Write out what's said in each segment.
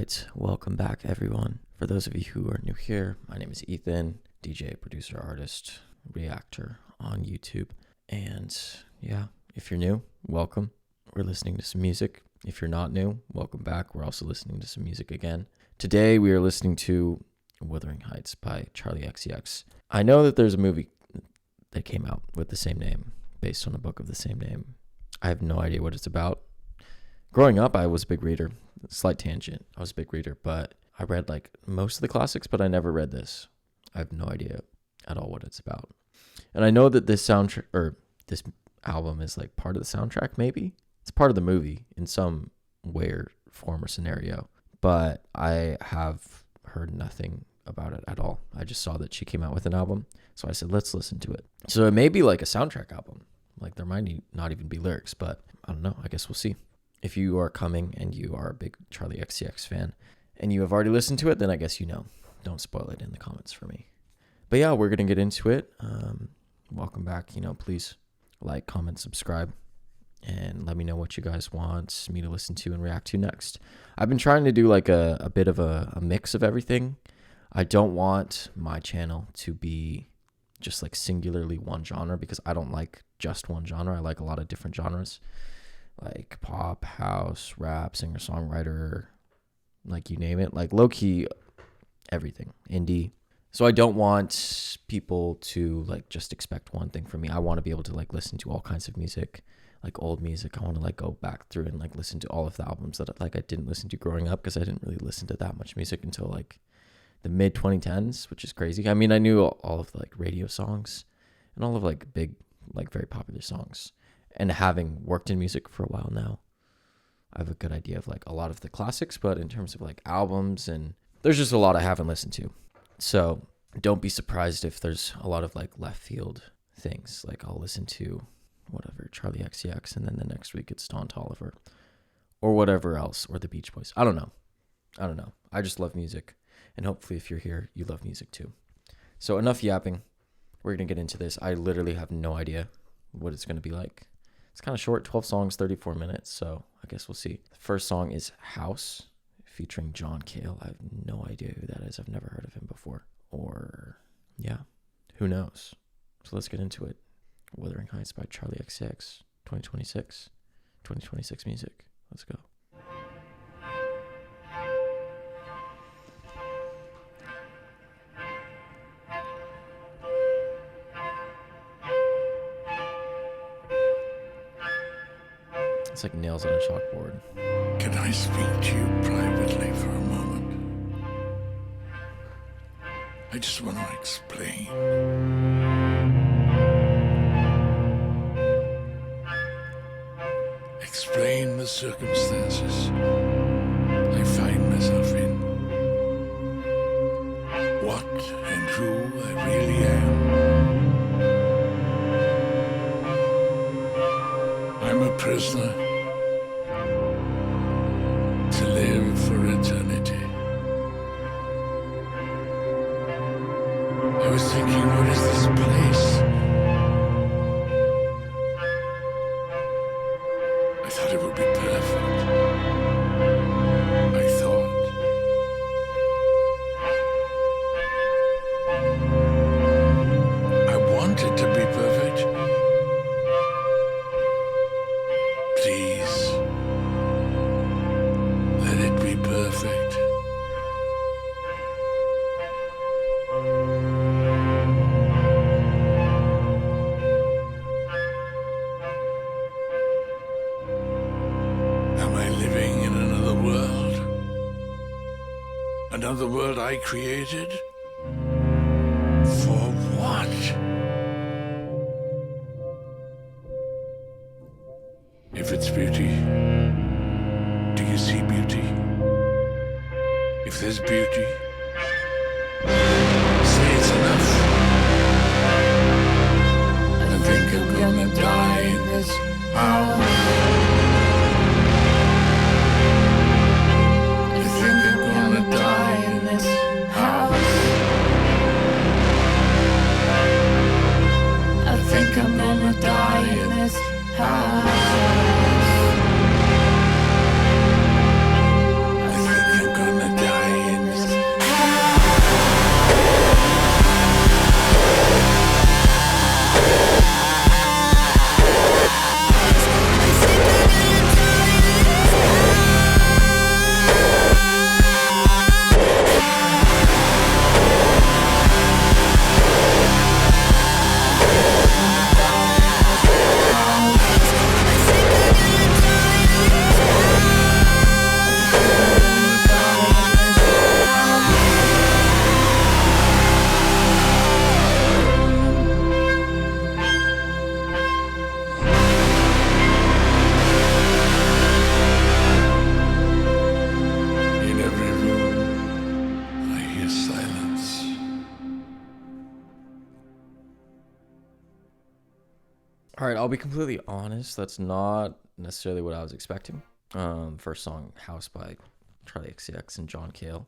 right, welcome back everyone. For those of you who are new here, my name is Ethan, DJ, producer, artist, reactor on YouTube. And yeah, if you're new, welcome. We're listening to some music. If you're not new, welcome back. We're also listening to some music again. Today we are listening to Wuthering Heights by Charli XCX. I know that there's a movie that came out with the same name, based on a book of the same name. I have no idea what it's about. Growing up, I was a big reader. Slight tangent. I was a big reader, but I read like most of the classics, but I never read this. I have no idea at all what it's about. And I know that this soundtrack or this album is like part of the soundtrack, maybe. It's part of the movie in some way or form or scenario, but I have heard nothing about it at all. I just saw that she came out with an album, so I said, let's listen to it. So it may be like a soundtrack album. Like there might not even be lyrics, but I don't know. I guess we'll see. If you are coming and you are a big Charli XCX fan and you have already listened to it, then I guess you know. Don't spoil it in the comments for me. But yeah, we're going to get into it. Welcome back. Please like, comment, subscribe, and let me know what you guys want me to listen to and react to next. I've been trying to do like a bit of a mix of everything. I don't want my channel to be just like singularly one genre because I don't like just one genre. I like a lot of different genres. Like pop, house, rap, singer-songwriter, like you name it, like low-key everything, indie. So I don't want people to like just expect one thing from me. I want to be able to like listen to all kinds of music, like old music. I want to like go back through and like listen to all of the albums that like I didn't listen to growing up because I didn't really listen to that much music until like the mid 2010s, which is crazy. I mean, I knew all of the like radio songs and all of like big, like very popular songs. And having worked in music for a while now, I have a good idea of like a lot of the classics, but in terms of like albums, and there's just a lot I haven't listened to. So don't be surprised if there's a lot of like left field things. Like I'll listen to whatever, Charli XCX, and then the next week it's Don Toliver or whatever else, or the Beach Boys. I don't know. I just love music. And hopefully if you're here, you love music too. So enough yapping. We're going to get into this. I literally have no idea what it's going to be like. It's kind of short, 12 songs, 34 minutes, so I guess we'll see. The first song is House, featuring John Cale. I have no idea who that is. I've never heard of him before. Or, yeah, who knows? So let's get into it. Wuthering Heights by Charli XCX, 2026 music. Let's go. It's like nails on a chalkboard. Can I speak to you privately for a moment? I just want to explain. Explain the circumstances I find myself in. What and who I really am. I'm a prisoner to live for eternity. I was thinking, what is this place? I thought it would be perfect. I thought. I want it to be perfect. Please, let it be perfect. Am I living in another world? Another world I created? For what? If it's beauty, do you see beauty? If there's beauty, say it's enough. I think I'm gonna die in this house. I think I'm gonna die in this house. I think I'm gonna die in this house. I think I'm gonna All right, I'll be completely honest. That's not necessarily what I was expecting. First song, House by Charlie XCX and John Cale.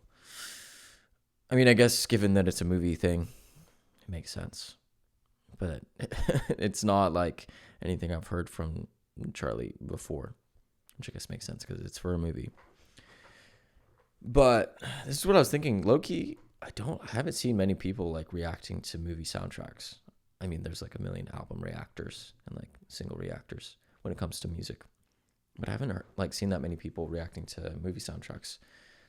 I mean, I guess given that it's a movie thing, it makes sense. But it's not like anything I've heard from Charlie before, which I guess makes sense because it's for a movie. But this is what I was thinking. Low-key, I haven't seen many people like reacting to movie soundtracks. I mean, there's like a million album reactors and like single reactors when it comes to music. But I haven't seen that many people reacting to movie soundtracks.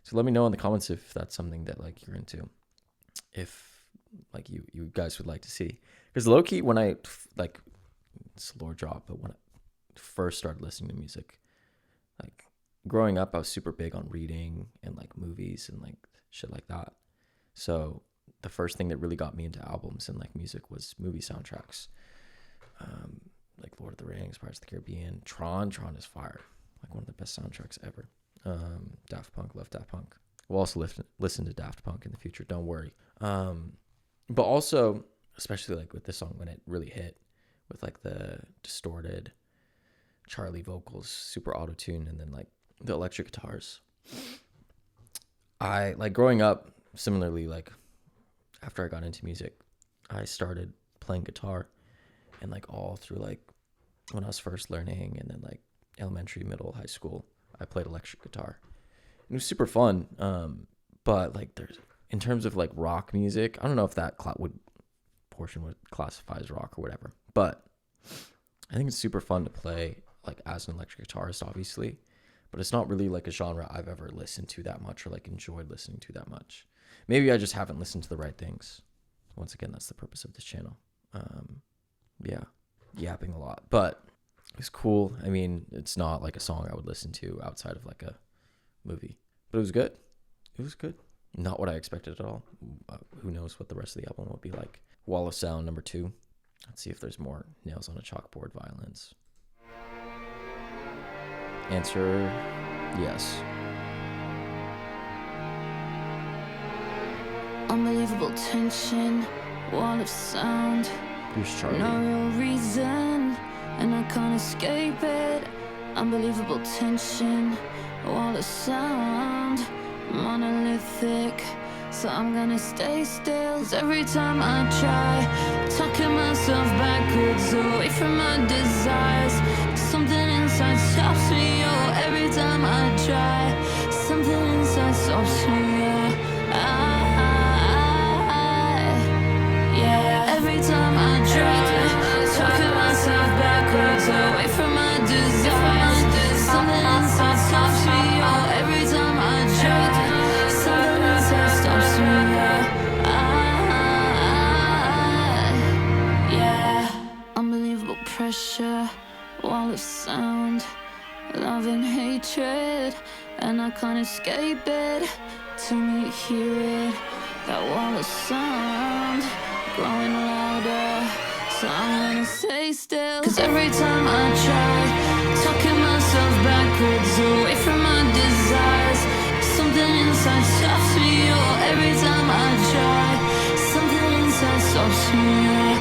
So let me know in the comments if that's something that like you're into. If like you guys would like to see. Because low-key, when I like, it's a lore drop, but when I first started listening to music, like growing up, I was super big on reading and like movies and like shit like that. So the first thing that really got me into albums and like music was movie soundtracks. Like Lord of the Rings, Pirates of the Caribbean, Tron is fire. Like one of the best soundtracks ever. Daft Punk, love Daft Punk. We'll also listen to Daft Punk in the future, don't worry. But also, especially like with this song when it really hit with like the distorted Charli vocals, super auto-tune, and then like the electric guitars. I like growing up, similarly, like after I got into music, I started playing guitar, and like all through like when I was first learning, and then like elementary, middle, high school, I played electric guitar. It was super fun. But like there's in terms of like rock music, I don't know if that portion would classify as rock or whatever, but I think it's super fun to play like as an electric guitarist, obviously, but it's not really like a genre I've ever listened to that much or like enjoyed listening to that much. Maybe I just haven't listened to the right things. Once again, that's the purpose of this channel. Yeah, yapping a lot, but it's cool. I mean, it's not like a song I would listen to outside of like a movie, but it was good. It was good. Not what I expected at all. Who knows what the rest of the album will be like. Wall of Sound number 2. Let's see if there's more nails on a chalkboard violins. Answer, yes. Unbelievable tension, wall of sound. Here's Charli. No real reason, and I can't escape it. Unbelievable tension, wall of sound. Monolithic, so I'm gonna stay still. 'Cause every time I try, talking myself backwards away from my desires, something inside stops me. Oh, every time I try, something inside stops me. Yeah, every time I try, talking myself backwards away from my desires, something inside stops me. Oh, every time I try, something inside stops me. Yeah, unbelievable pressure, wall of sound, love and hatred, and I can't escape it. Till me hear it, that wall of sound growing louder, so I'm gonna stay still. 'Cause every time I try, talking myself backwards away from my desires, something inside stops me. Oh, every time I try, something inside stops me.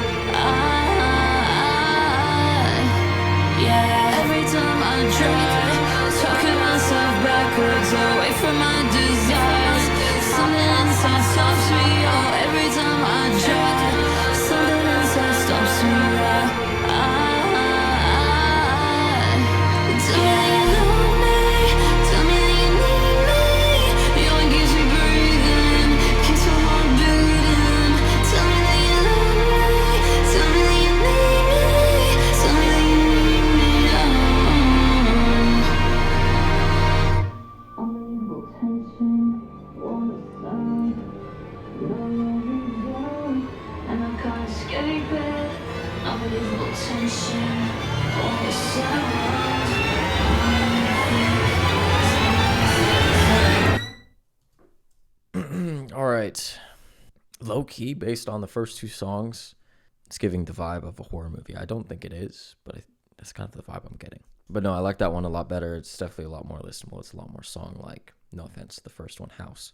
Yeah, every time I try, talking myself backwards away from my desires, something inside stops me. Oh, every time I try, something inside stops me. Tell me you love me, tell me that you need me. You're what keeps me breathing, keeps my heart beating. Tell me that you love me, tell me that you need me, tell me that you need me. Unbelievable tension, wall of sound, no reason, and I can't escape it. Unbelievable tension, wall of sound. All right. Low key, based on the first 2 songs, it's giving the vibe of a horror movie. I don't think it is, but that's kind of the vibe I'm getting. But no, I like that one a lot better. It's definitely a lot more listenable. It's a lot more song-like. No offense to the first one, House,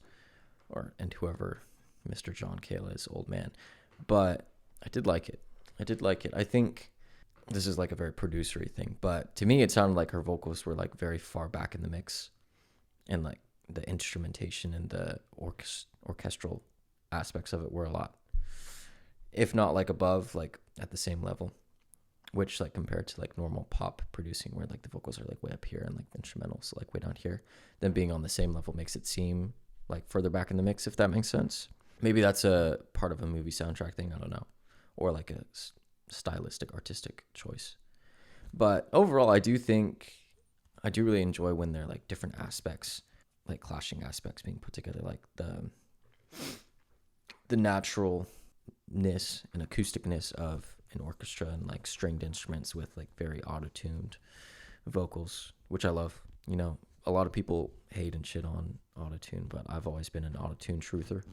and whoever Mr. John Cale is, old man. But I did like it. I think this is like a very producery thing, but to me it sounded like her vocals were like very far back in the mix, and like the instrumentation and the orchestral aspects of it were a lot, if not like above, like at the same level, which like compared to like normal pop producing where like the vocals are like way up here and like the instrumentals like way down here, then being on the same level makes it seem like further back in the mix, if that makes sense. Maybe that's a part of a movie soundtrack thing, I don't know, or like a stylistic artistic choice. But overall, I do really enjoy when they're like different aspects, like clashing aspects being put together, like the naturalness and acousticness of an orchestra and like stringed instruments with like very auto-tuned vocals, which I love. You know, a lot of people hate and shit on auto-tune, but I've always been an auto-tune truther.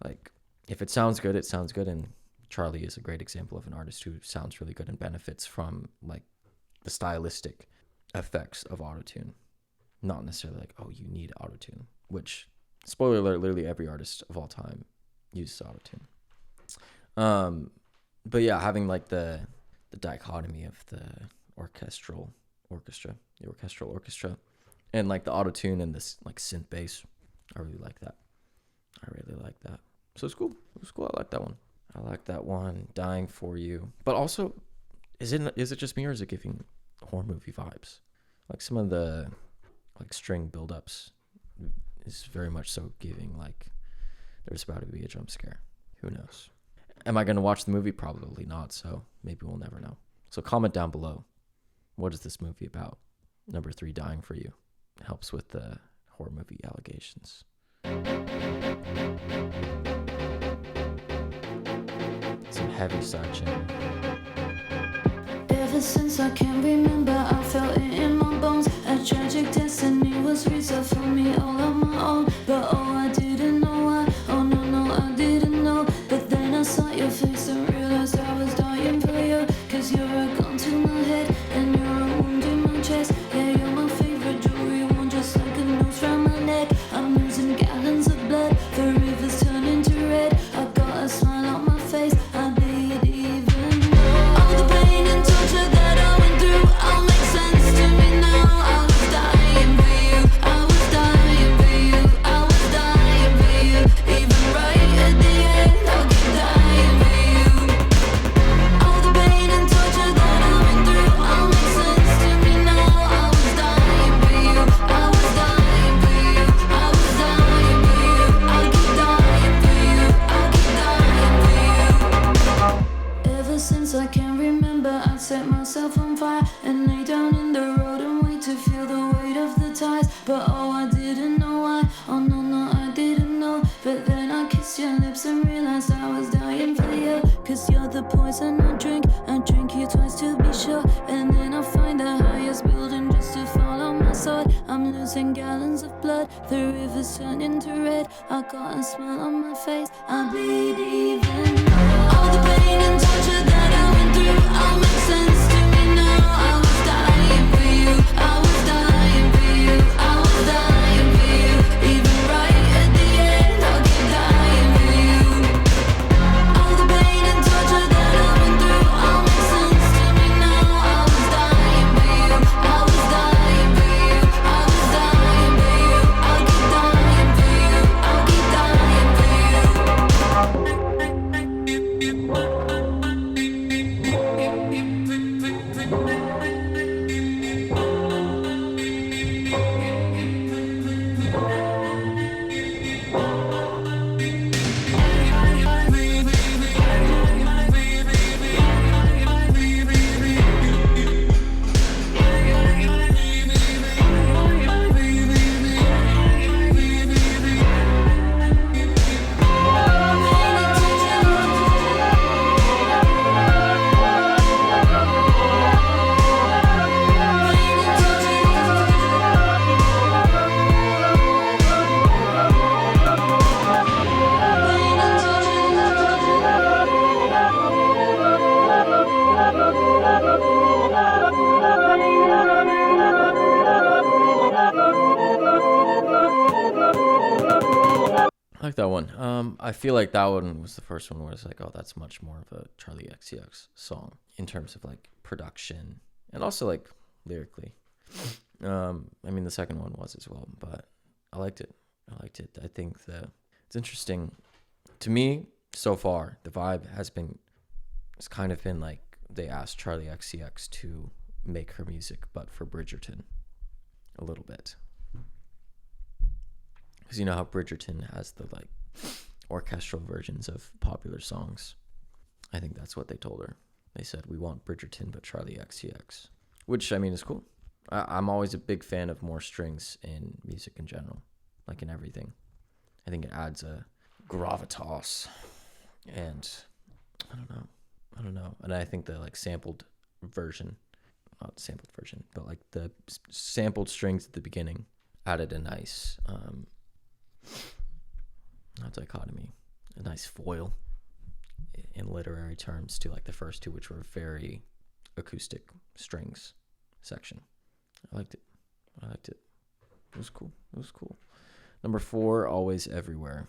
Like, if it sounds good, it sounds good, and Charli is a great example of an artist who sounds really good and benefits from like the stylistic effects of autotune. Not necessarily like, oh, you need autotune, which, spoiler alert, literally every artist of all time uses autotune. But yeah, having like the dichotomy of the orchestra, and like the autotune and this like synth bass, I really like that. So it's cool. I like that one. Dying for You. But also, is it just me, or is it giving horror movie vibes? Like some of the like string buildups is very much so giving like there's about to be a jump scare. Who knows? Am I going to watch the movie? Probably not. So maybe we'll never know. So comment down below. What is this movie about? Number 3, Dying for You. It helps with the horror movie allegations. Some heavy side chain. Ever since I can remember, I felt it in my bones. A tragic destiny was reserved for me all on my own. But oh, I didn't know why. Oh no, I didn't know. But then I saw your face and realized I was dying for you. Cause you're a gun to my head and you're a wound in my chest. Yeah, you're my favorite jewelry one, just like a noose round my neck. I'm losing gallons of blood, the river's turning to red. I got a smile on my face, I bleed even more. All the pain and torture that I went through all makes sense to me now. I was dying for you, I was dying for you, I was dying for you. Even right at the end, I'll keep dying for you. All the pain and torture that I went through all makes sense to me now. I was dying for you, I was dying for you, I was dying for you. I'll keep dying for you, I'll keep dying for you. Ever since I can remember, I'd set myself on fire and lay down in the road and wait to feel the weight of the ties. But oh, I didn't know why. Oh no, I didn't know. But then I kissed your lips and realized I was dying for you. Cause you're the poison I drink you twice to be sure. And then I find the highest building just to fall on my sword. I'm losing gallons of blood, the river's turning to red. I got a smile on my face, I bleed even more. All the pain and torture that I went through all makes sense to me now. I was dying for you, I was dying for you, I was dying for you. Even right at the end, I'll keep dying for you. All the pain and torture that I went through all makes sense to me now. I was dying for you, I was dying for you, I was dying for you. I'll keep dying for you, I'll keep dying for you. like that one. I feel like that one was the first one where it's like, oh, that's much more of a Charli XCX song in terms of like production and also like lyrically. I mean, the second one was as well, but I liked it. I think that it's interesting to me so far. The vibe it's kind of been like they asked Charli XCX to make her music, but for Bridgerton a little bit. Because you know how Bridgerton has the like orchestral versions of popular songs. I think that's what they told her. They said, we want Bridgerton, but Charli XCX. Which, I mean, is cool. I'm always a big fan of more strings in music in general. Like in everything. I think it adds a gravitas. And I don't know. And I think the like sampled version, not sampled version, but like the sampled strings at the beginning added a nice dichotomy, a nice foil in literary terms to like the first two, which were very acoustic strings section. I liked it. It was cool. Number 4, Always Everywhere.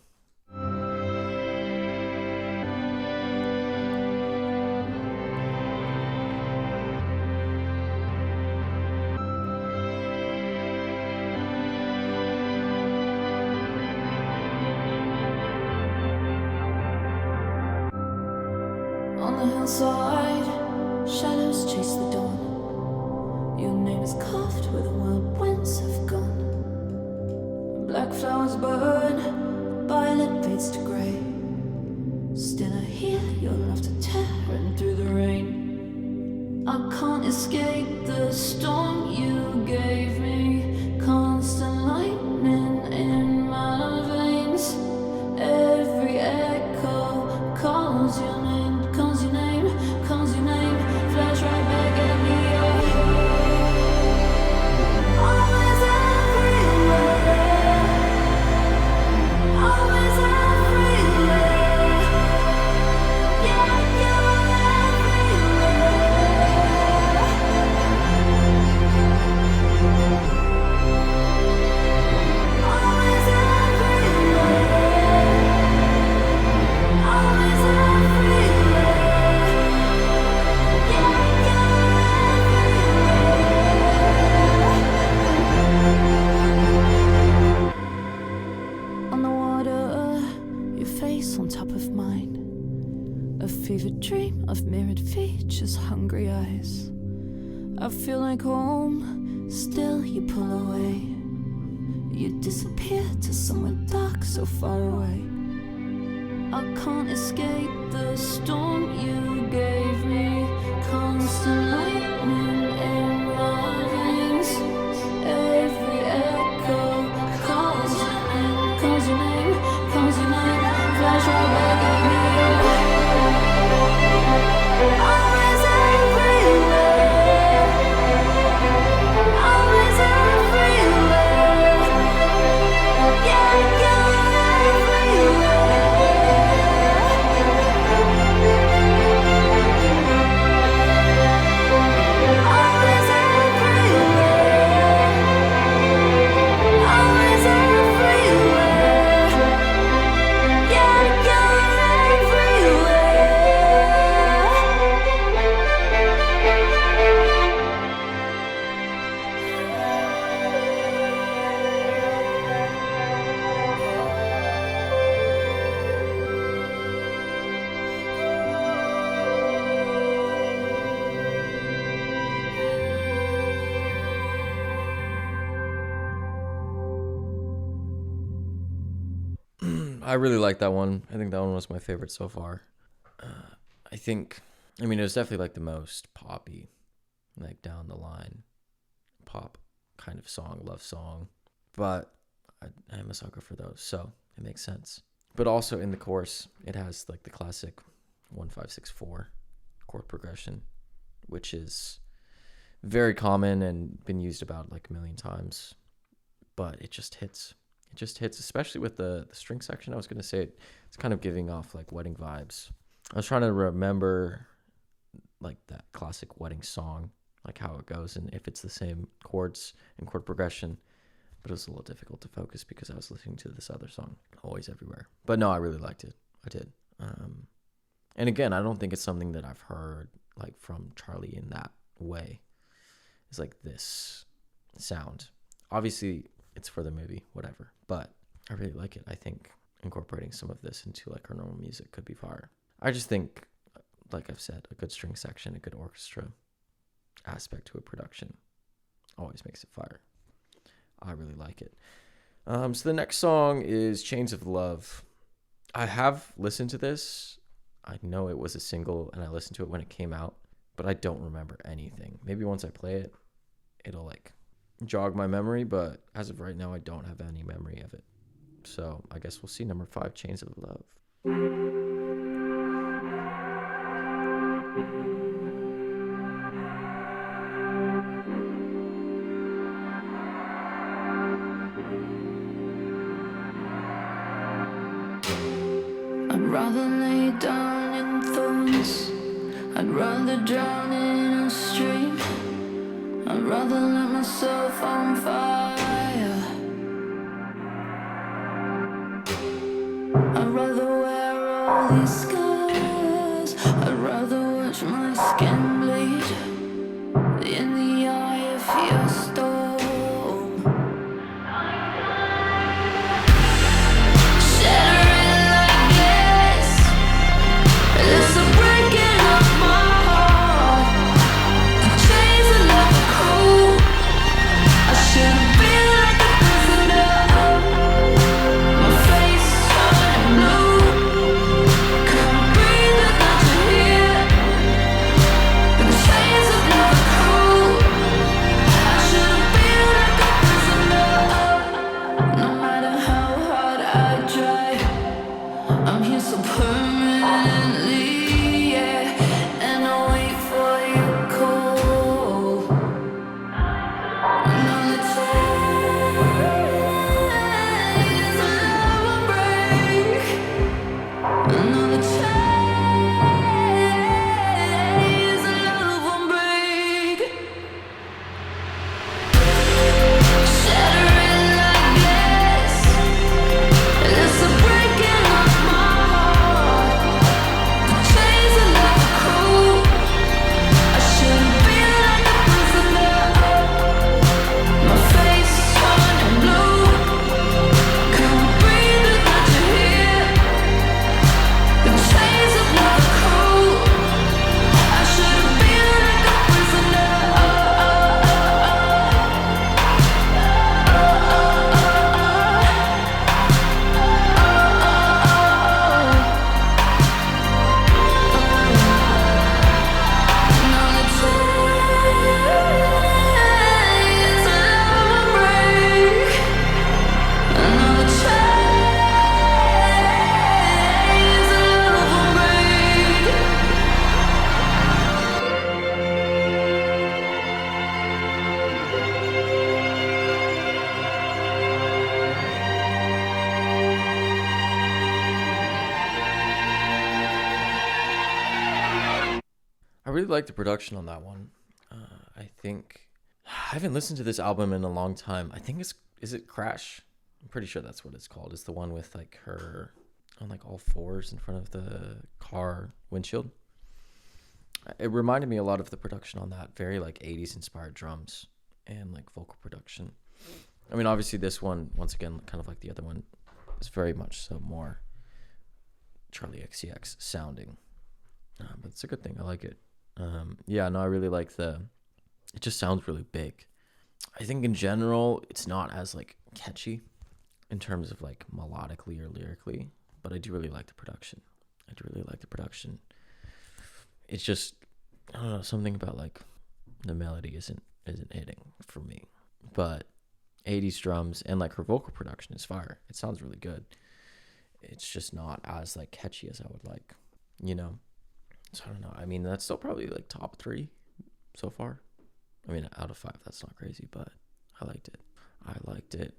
On the hillside, shadows chase the dawn. Your name is carved where the wild winds have gone. Black flowers burn, violet fades to grey. Still I hear your laughter tearing through the rain. I can't escape the storm you gave me. Constant lightning in my veins. Every echo calls your name. Calls your name, flash right back at me. Always everywhere, always everywhere. Yeah, you're everywhere. Always everywhere, always everywhere. On top of mine, a fevered dream of mirrored features, hungry eyes. I feel like home, still you pull away. You disappear to somewhere dark, so far away. I can't escape the storm you gave me. Constant lightning in my veins. Every echo calls your name, calls your name, calls your name. Flash right back at me. Always everywhere, always everywhere. Yeah, you're everywhere. Always everywhere, always everywhere. I really like that one. I think that one was my favorite so far. I mean, it was definitely like the most poppy, like down the line pop kind of song, love song. But I am a sucker for those, so it makes sense. But also in the chorus, it has like the classic 1-5-6-4 chord progression, which is very common and been used about like a million times. But it just hits. It just hits, especially with the string section. I was going to say it's kind of giving off like wedding vibes. I was trying to remember like that classic wedding song, like how it goes and if it's the same chords and chord progression. but it was a little difficult to focus because I was listening to this other song, Always Everywhere. But no, I really liked it. I did. And again, I don't think it's something that I've heard like from Charli in that way. It's like this sound. Obviously, it's for the movie, whatever. But I really like it. I think incorporating some of this into like her normal music could be fire. I just think, like I've said, a good string section, a good orchestra aspect to a production always makes it fire. I really like it. So the next song is Chains of Love. I have listened to this. I know it was a single and I listened to it when it came out, but I don't remember anything. Maybe once I play it, it'll like jog my memory, but as of right now, I don't have any memory of it. So I guess we'll see. Number 5, Chains of Love. I'd rather lay down in thorns. I'd rather drown in a stream. I'd rather let myself on fire. I'd rather wear all these scars. I'd rather watch my skin bleed in the eye of your storm. I really like the production on that one. I think I haven't listened to this album in a long time. I think is it Crash? I'm pretty sure that's what it's called. It's the one with like her on like all fours in front of the car windshield. It reminded me a lot of the production on that, very like 80s inspired drums and like vocal production. I mean, obviously this one, once again, kind of like the other one, is very much so more Charli XCX sounding. But it's a good thing. I like it. I really like it just sounds really big. I think in general, it's not as like catchy in terms of like melodically or lyrically, but I do really like the production. It's just, I don't know, something about like the melody isn't hitting for me. But 80s drums and like her vocal production is fire. It sounds really good. It's just not as like catchy as I would like, you know? So I don't know. I mean, that's still probably like top 3 so far. I mean, out of 5, that's not crazy, but I liked it.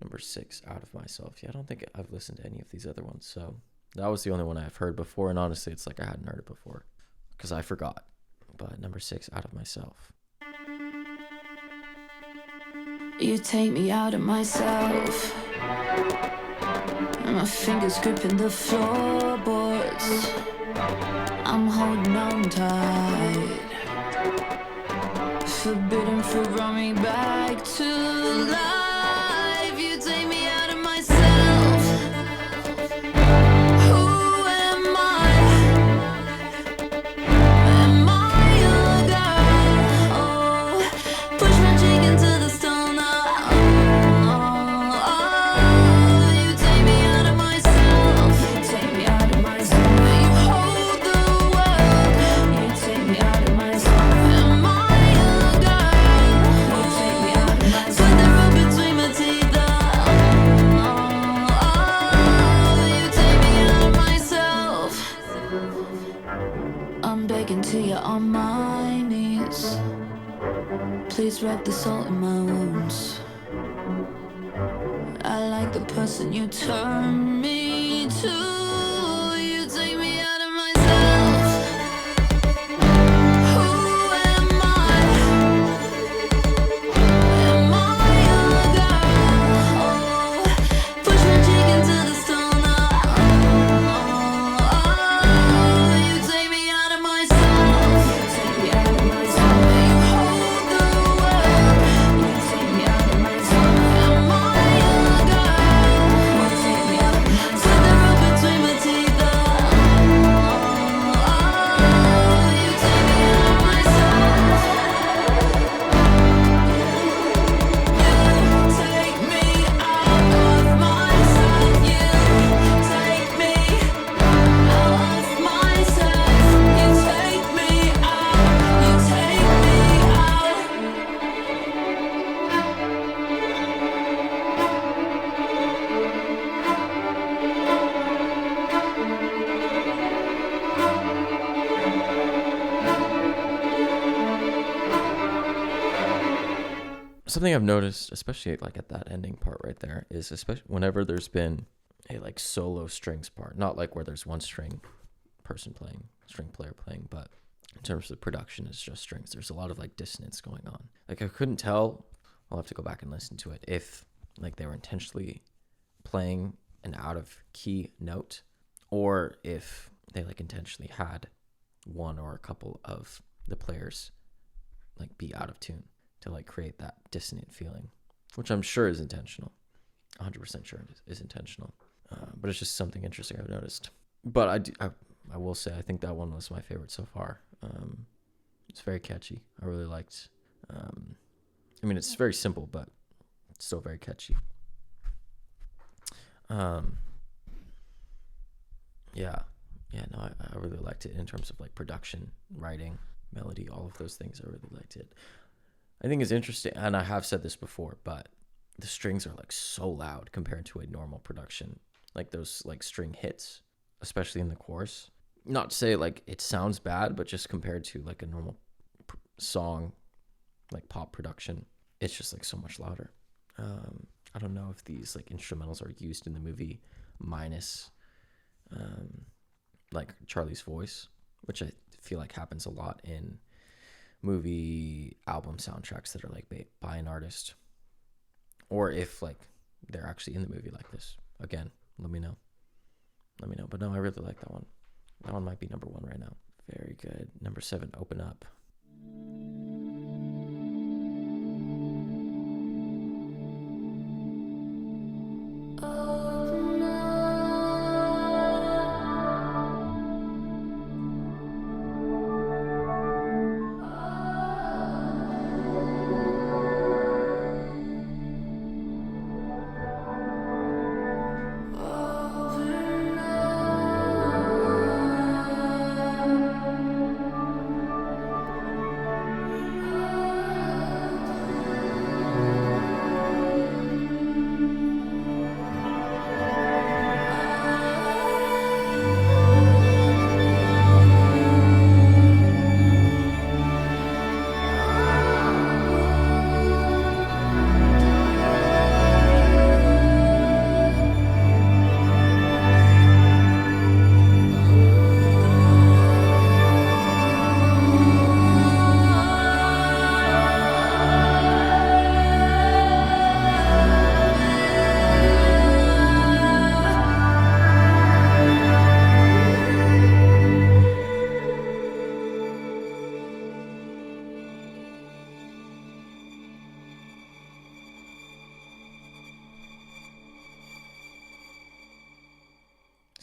Number 6, Out of Myself. Yeah, I don't think I've listened to any of these other ones. So that was the only one I've heard before. And honestly, it's like I hadn't heard it before because I forgot. But number 6, Out of Myself. You take me out of myself. My fingers gripping the floorboards. I'm holding on tight. Forbidden from me back to life. You take me out of myself. Who am I? Am I your girl? Oh, push my cheek into the stone. You take me out of myself. You take me out of myself. You hold the world. You take me out of myself. Am I your girl? You take me out of myself. Put the rope between my teeth. You take me out of myself. I'm begging to you on my knees. Please rub the salt in my wounds. I like the person you turn me to. You take me out of myself. Who am I? Am I your girl? Oh, push my cheek into the stone. You take me out of myself. You take me out of myself. You hold the world. You take me out of myself. Am I your girl? You take me out of myself. Put the rope between my teeth. You take me out of myself. You take me out of myself. You take me out of myself. You take me out. You take me out. Something I've noticed, especially like at that ending part right there, is especially whenever there's been a like solo strings part, not like where there's one string player playing, but in terms of production, it's just strings. There's a lot of like dissonance going on. Like I couldn't tell. I'll have to go back and listen to it if like they were intentionally playing an out of key note, or if they like intentionally had one or a couple of the players like be out of tune to like create that dissonant feeling, which I'm sure is intentional. 100% sure it is intentional. But it's just something interesting I've noticed. But I will say I think that one was my favorite so far. It's very catchy. I really liked. I mean, it's very simple, but it's still very catchy. No, I really liked it in terms of like production, writing, melody, all of those things. I really liked it. I think it's interesting, and I have said this before, but the strings are like so loud compared to a normal production. Like those like string hits, especially in the chorus. Not to say like it sounds bad, but just compared to like a normal song, like pop production, it's just like so much louder. I don't know if these like instrumentals are used in the movie minus like Charli's voice, which I feel like happens a lot in movie album soundtracks that are like by an artist, or if like they're actually in the movie like this. Again, let me know. But no, I really like that one. That one might be number 1 right now. Very good. Number 7, Open Up.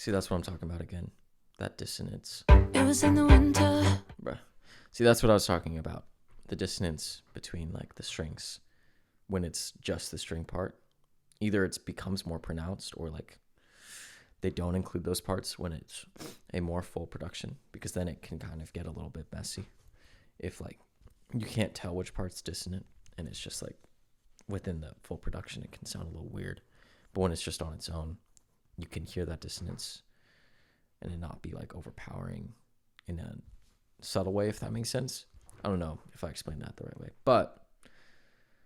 See, that's what I'm talking about again. That dissonance. It was in the winter. Bruh. See, that's what I was talking about. The dissonance between like the strings when it's just the string part. Either it becomes more pronounced or like they don't include those parts when it's a more full production, because then it can kind of get a little bit messy if like you can't tell which part's dissonant and it's just like within the full production it can sound a little weird. But when it's just on its own, you can hear that dissonance and it not be like overpowering in a subtle way, if that makes sense. I don't know if I explained that the right way, but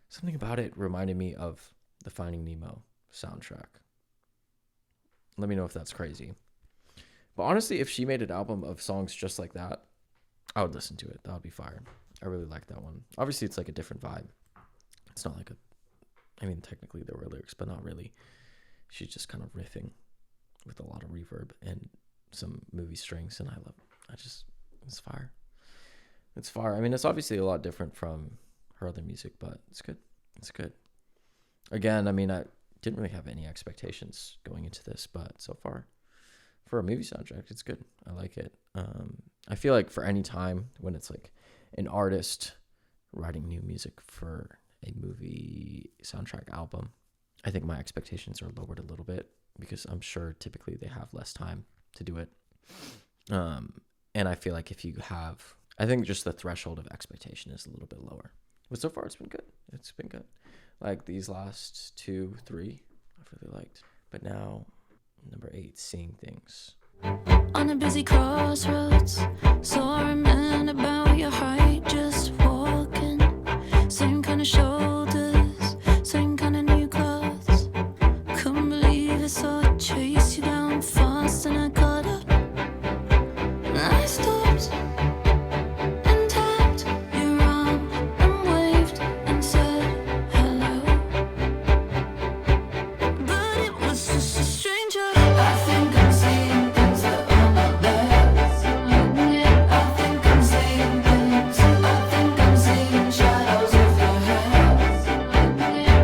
something about it reminded me of the Finding Nemo soundtrack. Let me know if that's crazy. But honestly, if she made an album of songs just like that, I would listen to it. That would be fire. I really like that one. Obviously, it's like a different vibe. It's not like I mean, technically there were lyrics, but not really. She's just kind of riffing with a lot of reverb and some movie strings, and it's fire. It's fire. I mean, it's obviously a lot different from her other music, but it's good. It's good. Again, I mean, I didn't really have any expectations going into this, but so far, for a movie soundtrack, it's good. I like it. I feel like for any time when it's like an artist writing new music for a movie soundtrack album, I think my expectations are lowered a little bit because I'm sure typically they have less time to do it. And I feel like I think just the threshold of expectation is a little bit lower. But so far it's been good. It's been good. Like these last 2, 3, I've really liked. But now, number 8, Seeing Things. On a busy crossroads, saw a man about your height just walking. Same kind of shoulders, same kind of new clothes. Couldn't believe it, so I chased you down fast and I caught up. I stopped and tapped your arm and waved and said hello. But it was just a stranger. I think I'm seeing things that are not there. I think I'm seeing things. I think I'm seeing shadows of your hair.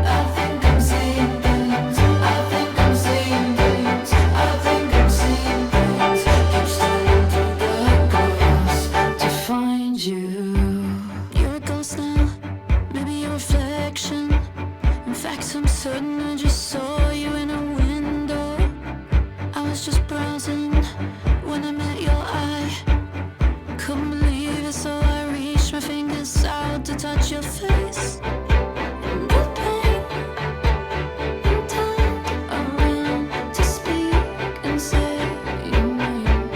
I think I'm seeing things. I think I'm seeing things. I think I'm seeing things. Keep standing through the glass to find you. You're a ghost now, maybe your reflection. In fact, I'm certain I just saw you in a window. I was just browsing when I met your eye. Couldn't believe it, so I reached my fingers out to touch your face. And the pain and turned around to speak and say your name.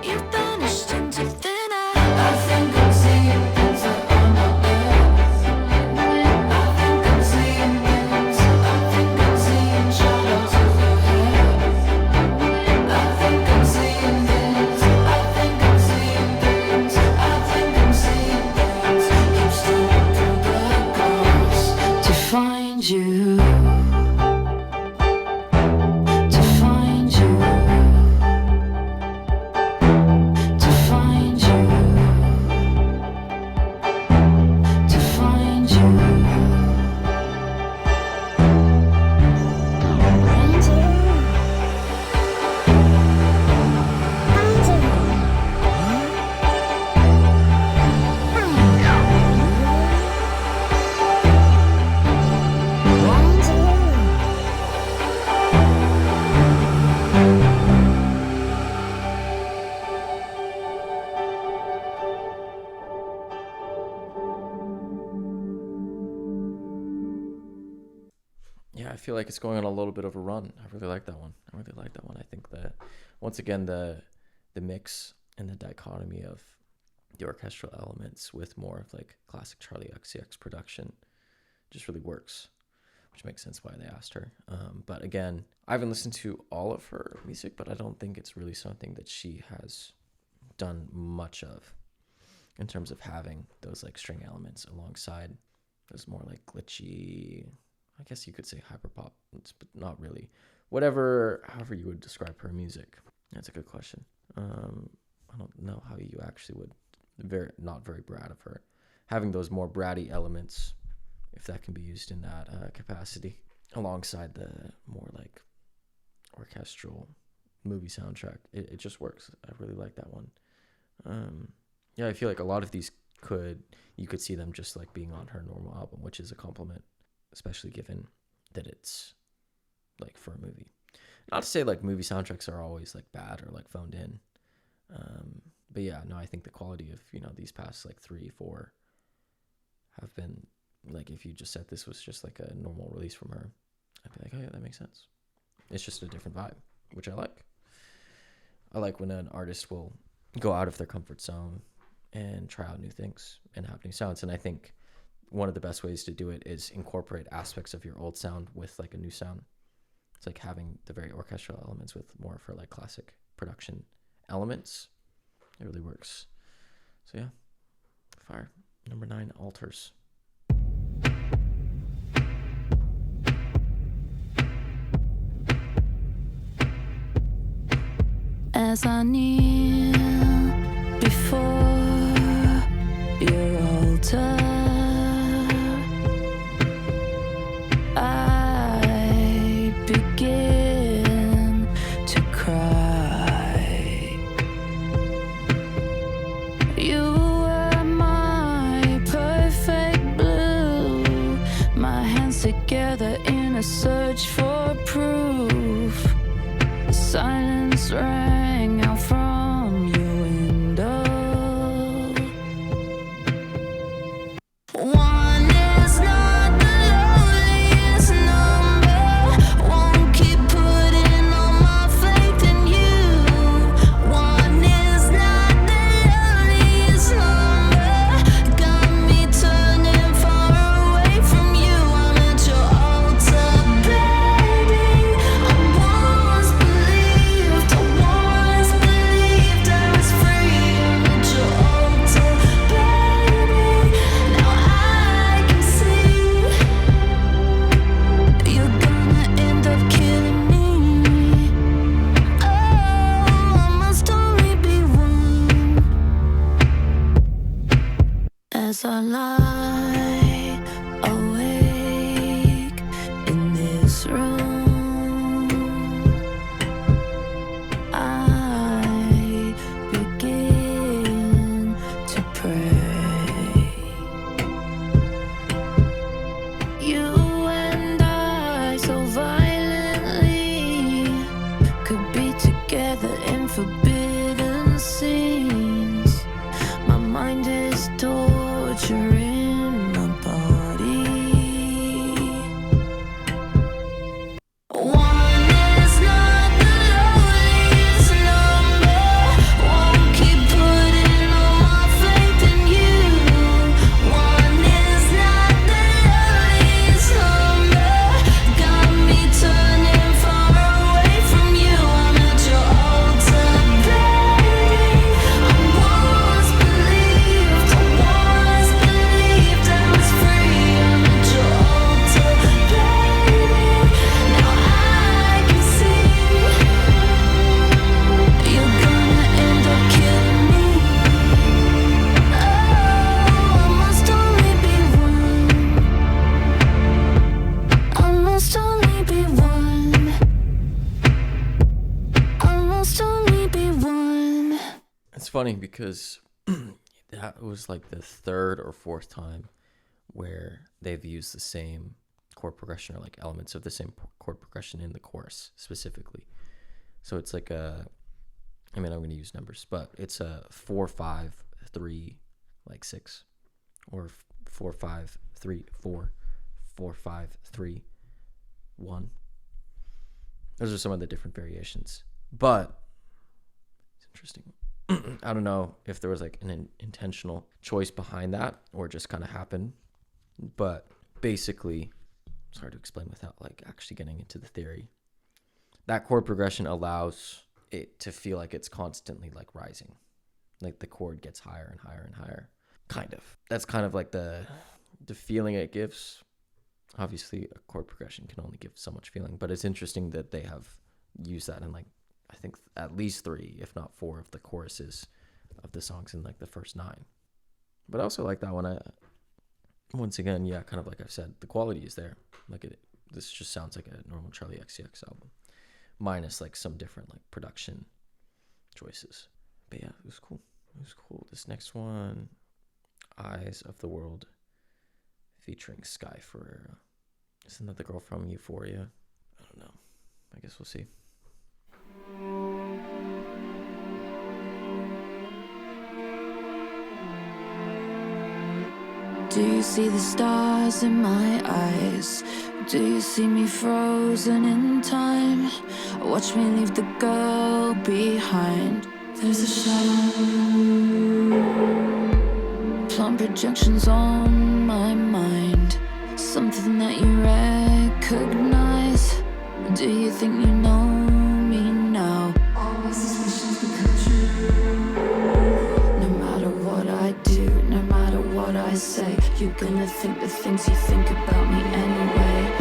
You vanished into thin air. I think I'm seeing things that are not there. I think I'm seeing things. I think I'm seeing shadows of your hair. I think I'm seeing things. I think I'm seeing things. I think I'm seeing things. Keep standing through the glass to find you. To find you. To find you. To find you. Yeah, I feel like it's going on a little bit of a run. I really like that one. I think that once again the mix and the dichotomy of the orchestral elements with more of like classic Charli XCX production just really works, which makes sense why they asked her. But again, I haven't listened to all of her music, but I don't think it's really something that she has done much of in terms of having those like string elements alongside those more like glitchy, I guess you could say hyperpop, but not really. However you would describe her music. That's a good question. I don't know how you actually would. Not very Brad of her. Having those more bratty elements, if that can be used in that capacity, alongside the more like orchestral movie soundtrack. It just works. I really like that one. Yeah, I feel like a lot of these you could see them just like being on her normal album, which is a compliment, especially given that it's like for a movie. Not to say like movie soundtracks are always like bad or like phoned in. But yeah, no, I think the quality of, these past like 3-4 have been like, if you just said this was just like a normal release from her, I'd be like, oh yeah, that makes sense. It's just a different vibe, which I like. I like when an artist will go out of their comfort zone and try out new things and have new sounds. And I think one of the best ways to do it is incorporate aspects of your old sound with like a new sound. It's like having the very orchestral elements with more for like classic production elements. It really works. So yeah, fire. Number 9, Altars. As I kneel before your altar, I begin to cry. You were my perfect blue, my hands together in a search for proof. Silence rang out from your window. One is not the loneliest number. Won't keep putting all my faith in you. One is not the loneliest number. Got me turning far away from you. I'm at your altar, baby. I once believed I was free. I'm at your altar, baby. Now I can see you're gonna end up killing me. Oh, I must only be one. As I lie awake in this room, I begin to pray. You and I so violently could be together in forbidden scenes. My mind is torturing my body. One is not the loneliest number. Won't keep putting all my faith in you. One is not the loneliest number. Got me turning far away from you. I'm at your altar, baby. I once believed I was free. I'm at your altar, baby. Now I can see you're gonna end up killing me. Oh, I must only be one. I must only be one. I must only be one. It's funny because that was like the 3rd or 4th time where they've used the same chord progression or like elements of the same chord progression in the chorus specifically. So it's like I'm going to use numbers, but it's a 4-5-3 like 6, or 4-5-3-4, 4-5-3-1. Those are some of the different variations, but it's interesting. I don't know if there was like an intentional choice behind that or just kind of happened, but basically it's hard to explain without like actually getting into the theory. That chord progression allows it to feel like it's constantly like rising, like the chord gets higher and higher and higher. Kind of. That's kind of like the feeling it gives. Obviously, a chord progression can only give so much feeling, but it's interesting that they have used that in like, I think at least 3, if not 4 of the choruses of the songs in like the first 9. But I also like that one. Once again, yeah, kind of like I've said, the quality is there. Like this just sounds like a normal Charli XCX album. minus like some different like production choices. But yeah, it was cool. It was cool. This next one, Eyes of the World, featuring Sky Ferreira. Isn't that the girl from Euphoria? I don't know. I guess we'll see. Do you see the stars in my eyes? Do you see me frozen in time? Watch me leave the girl behind. There's a shadow. Plant projections on my mind. Something that you recognize. Do you think you know me now? All my suspicions become true. No matter what I do, no matter what I say, you're gonna think the things you think about me anyway.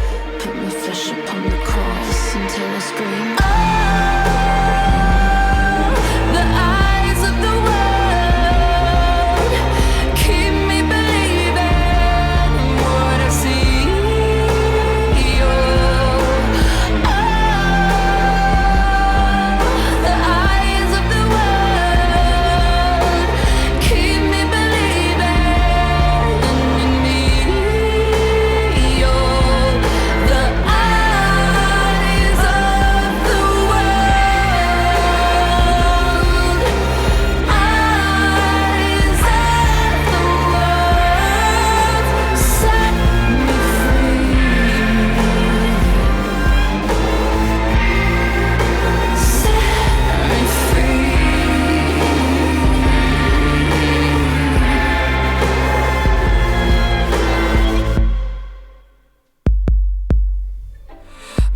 Put my flesh upon the cross until I scream. Oh, the eyes of the world keep me believing what I see. Oh, the eyes of the world keep me believing in me. Oh, the eyes of the world, eyes of the world, set me free,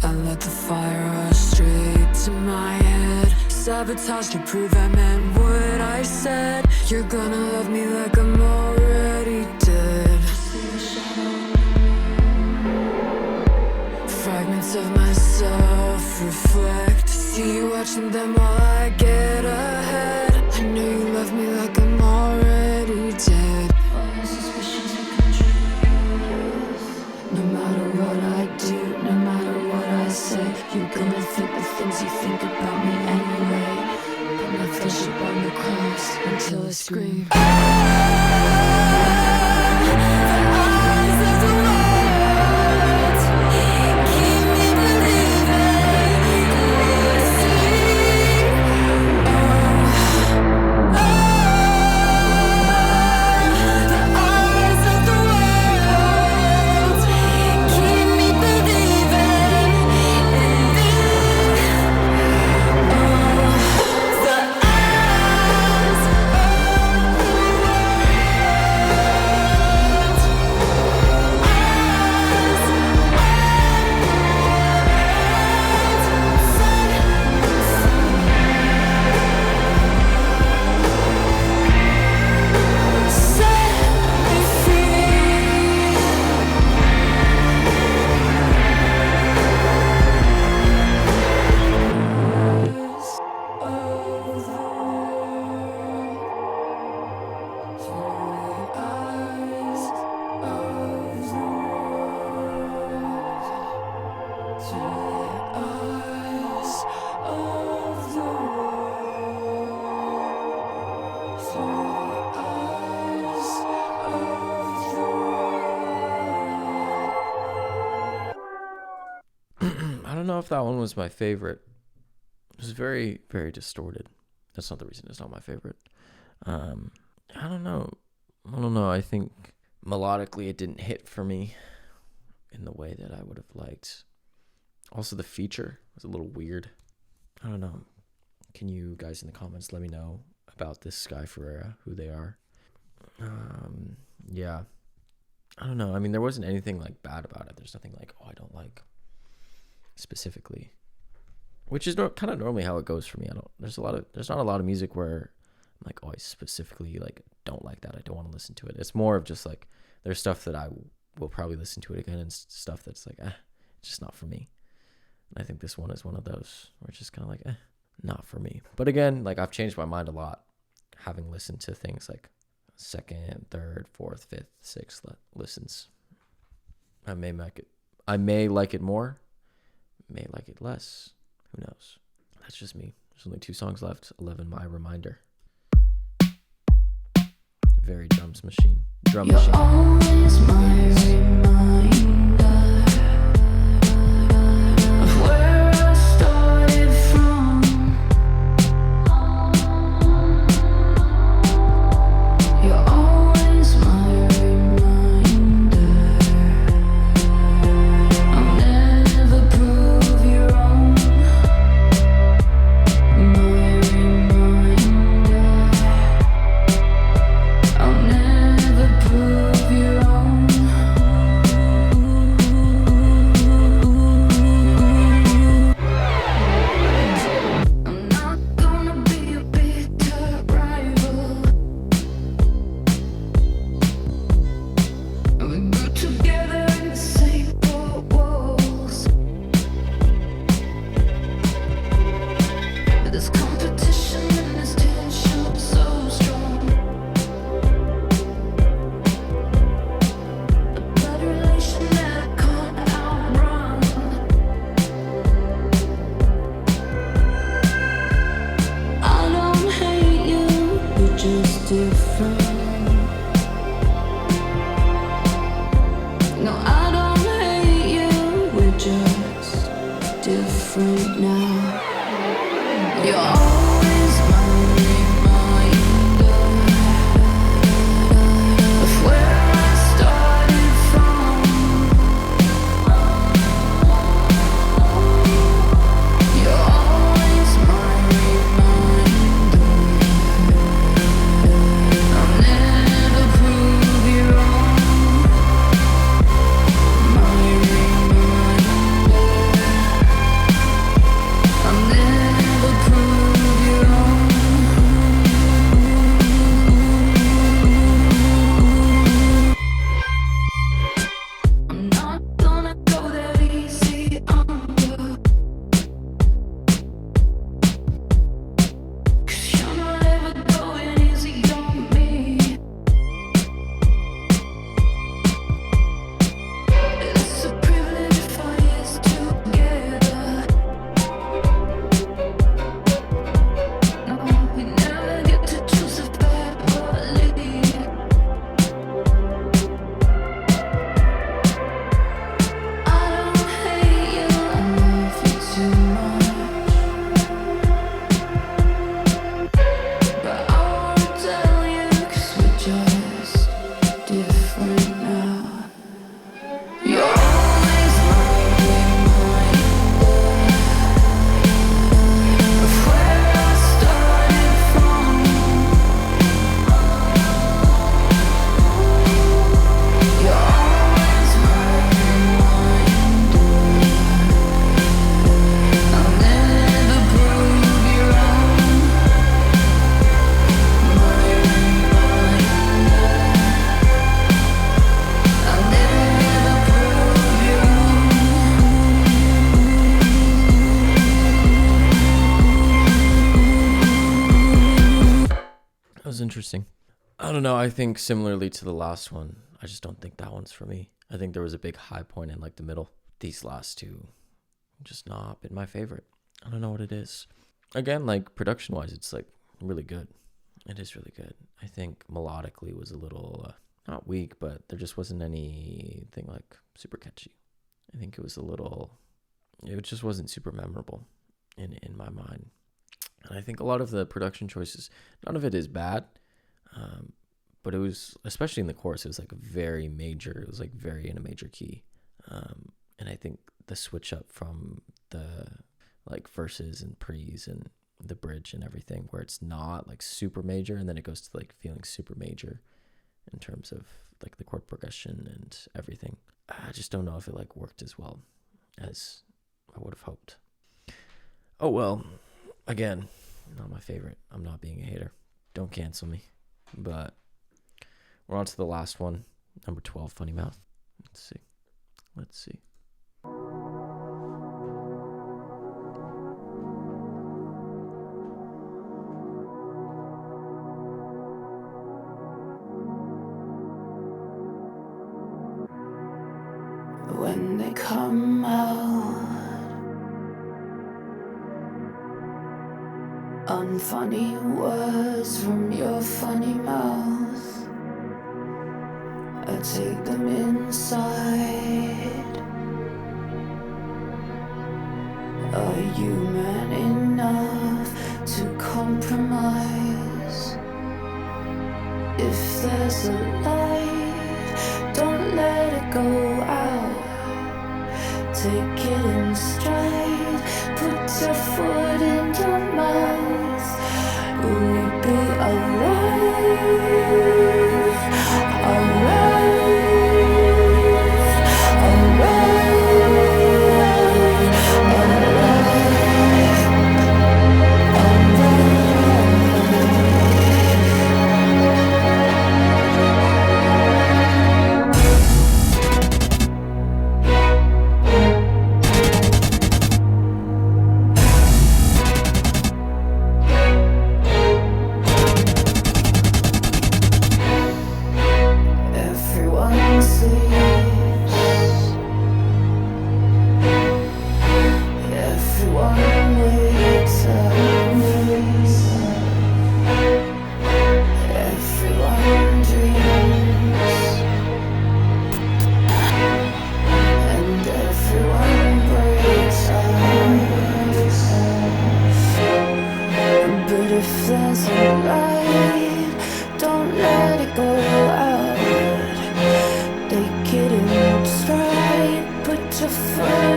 I let the fire rush straight to my head. Sabotage to prove I meant what I said. You're gonna love me like I'm already dead. Fragments of myself reflect. See you watching them while I get ahead. I know you love me like I'm already dead. All your suspicions become truth. No matter what I do, no matter what I say, you're gonna think the things you think about me anyway. Put my flesh upon the cross until I scream. The eyes of the world keep me believing what I see. Oh, the eyes of the world keep me believing in me. Oh, the eyes of the I don't know if that one was my favorite. It was very, very distorted. That's not the reason it's not my favorite. I don't know. I think melodically it didn't hit for me in the way that I would have liked. Also, the feature was a little weird. I don't know. Can you guys in the comments let me know about this Sky Ferreira, who they are? Yeah. I don't know. I mean, there wasn't anything like bad about it. There's nothing like, oh, I don't like specifically, which is kind of normally how it goes for me. There's not a lot of music where I'm like, oh, I specifically like don't like that. I don't want to listen to it. It's more of just like, there's stuff that I will probably listen to it again, and stuff that's like, it's just not for me. And I think this one is one of those where it's just kind of like, not for me. But again, like I've changed my mind a lot, having listened to things like second, third, fourth, fifth, sixth listens. I may like it more, may like it less. Who knows? that's just me. There's only 2 songs left. 11, My Reminder. Very drum machine. You're always my reminder of where I started from. You're always my reminder. I'll never prove you wrong. My reminder. I'll never prove you wrong. I'm not gonna be a bitter rival. We grew together in the same four walls. But this competition and this tension so strong. A blood relation that I can't outrun. I don't hate you, we're just different. No, I don't hate you, we're just different now. You're always my reminder of where I started from. You're always my reminder. I'll never prove you wrong. My reminder. I'll never prove you wrong. I'm not gonna go that easy on you. 'Cause you're not ever going easy on me. It's a privilege for years together. No, we never get to choose a family. I don't hate you, I love you too much. But I won't tell you, 'cause we're just different now. You're always my reminder of where I started from. You're always my reminder. I'll never prove you wrong. My reminder. I'll never prove you wrong. That was interesting. I don't know. I think similarly to the last one, I just don't think that one's for me. I think there was a big high point in like the middle. These last 2 just not been my favorite. I don't know what it is. Again, like production wise, it's like really good. It is really good. I think melodically was a little not weak, but there just wasn't anything like super catchy. I think it was a little, it just wasn't super memorable in my mind. And I think a lot of the production choices, none of it is bad, but it was, especially in the chorus, it was like very major. It was like very in a major key. And I think the switch up from the like verses and pre's and the bridge and everything, where it's not like super major and then it goes to like feeling super major in terms of like the chord progression and everything. I just don't know if it like worked as well as I would have hoped. Oh well, again, not my favorite. I'm not being a hater. Don't cancel me. But we're on to the last one, number 12, Funny Mouth. Let's see. When they come out, Unfunny words from your funny mouth, I take them inside. Are you man enough to compromise? If there's a light, don't let it go out. Take it in stride, put your foot in your mouth. Will we be alive?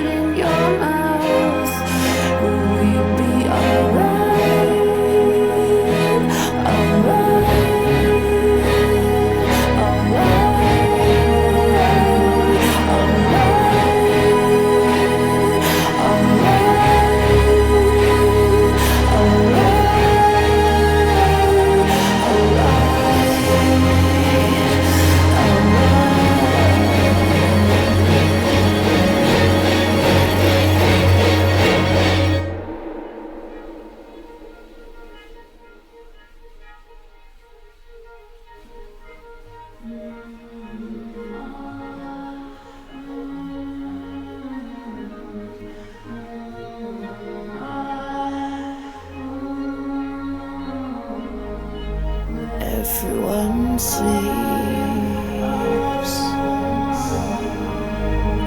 Everyone sleeps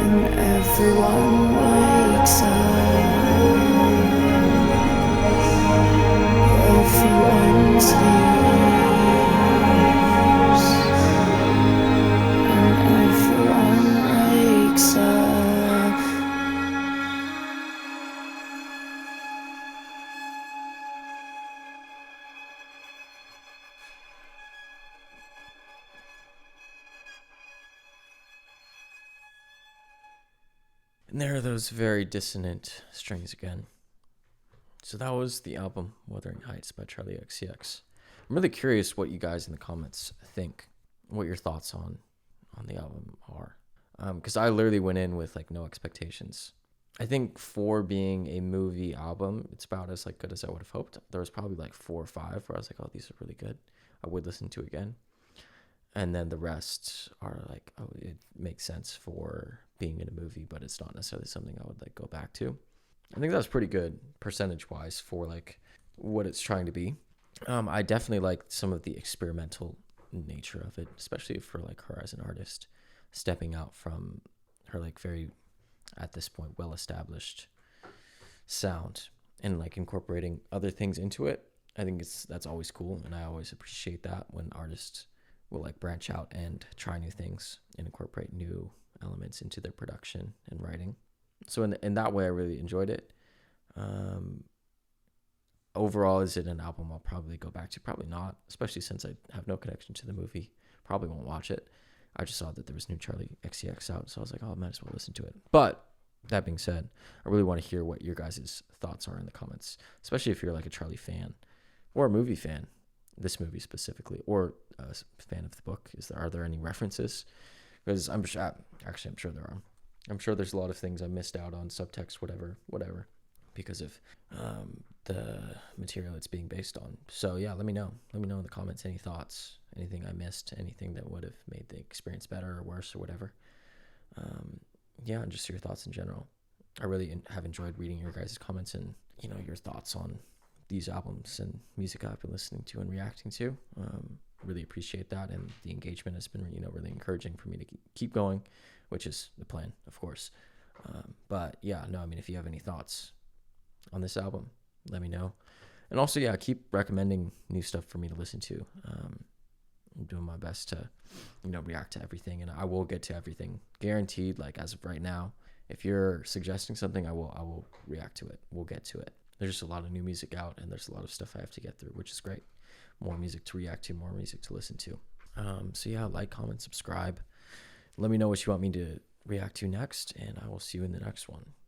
and everyone wakes up. Everyone sleeps and everyone wakes up. And there are those very dissonant strings again. So that was the album Wuthering Heights by Charli XCX. I'm really curious what you guys in the comments think, what your thoughts on the album are. Because I literally went in with like no expectations. I think for being a movie album, it's about as like good as I would have hoped. There was probably like 4 or 5 where I was like, oh, these are really good. I would listen to again. And then the rest are like, oh, it makes sense for being in a movie, but it's not necessarily something I would like go back to. I think that was pretty good percentage wise for like what it's trying to be. I definitely liked some of the experimental nature of it, especially for like her as an artist, stepping out from her like very, at this point, well-established sound and like incorporating other things into it. I think that's always cool, and I always appreciate that when artists will like branch out and try new things and incorporate new elements into their production and writing. So in that way, I really enjoyed it. Overall, is it an album I'll probably go back to? Probably not, especially since I have no connection to the movie. Probably won't watch it. I just saw that there was new Charli XCX out, so I was like, oh, I might as well listen to it. But that being said, I really want to hear what your guys' thoughts are in the comments, especially if you're like a Charli fan or a movie fan, this movie specifically, or a fan of the book. Are there any references? Because I'm sure there are. I'm sure there's a lot of things I missed out on, subtext, whatever, because of the material it's being based on. So yeah, let me know. Let me know in the comments any thoughts, anything I missed, anything that would have made the experience better or worse or whatever. Yeah, and just your thoughts in general. I really have enjoyed reading your guys' comments and, your thoughts on these albums and music I've been listening to and reacting to. Really appreciate that, and the engagement has been, really encouraging for me to keep going, which is the plan, of course. But yeah, no, I mean, if you have any thoughts on this album, let me know. And also, yeah, keep recommending new stuff for me to listen to. I'm doing my best to, react to everything, and I will get to everything, guaranteed. Like, as of right now, if you're suggesting something, I will react to it. We'll get to it. There's just a lot of new music out, and there's a lot of stuff I have to get through, which is great. More music to react to, more music to listen to. So yeah, like, comment, subscribe. Let me know what you want me to react to next, and I will see you in the next one.